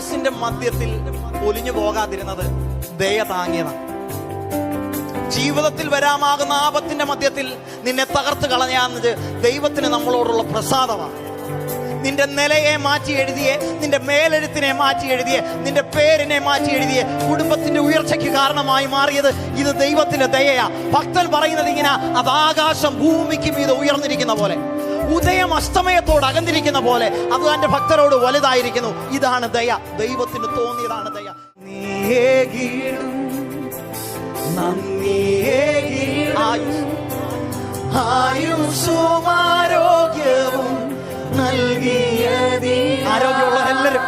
ആയുസിന്റെ മധ്യത്തിൽ ഒലിഞ്ഞു പോകാതിരുന്നത് ദയ താങ്ങിയതാണ്. ജീവിതത്തിൽ വരാമാകുന്ന ആപത്തിന്റെ മധ്യത്തിൽ നിന്നെ തകർത്ത് കളഞ്ഞാന്നത് ദൈവത്തിന് നമ്മളോടുള്ള പ്രസാദമാണ്. നിന്റെ നിലയെ മാറ്റി എഴുതിയേ, നിന്റെ മേലെഴുത്തിനെ മാറ്റി എഴുതിയേ, നിന്റെ പേരിനെ മാറ്റി എഴുതിയേ, കുടുംബത്തിന്റെ ഉയർച്ചയ്ക്ക് കാരണമായി മാറിയത് ഇത് ദൈവത്തിന്റെ ദയയാ. ഭക്തൻ പറയുന്നത് ഇങ്ങനെ, അത് ആകാശം ഭൂമിക്ക് മീതെ ഉയർന്നിരിക്കുന്ന പോലെ, ഉദയം അസ്തമയത്തോട് അകന്നിരിക്കുന്ന പോലെ അത് തന്റെ ഭക്തരോട് വലുതായിരിക്കുന്നു. ഇതാണ് ദയ. ദൈവത്തിന് തോന്നിയതാണ് ദയ. ആരോഗ്യവും നൽകിയ ആരോഗ്യമുള്ള എല്ലാവരും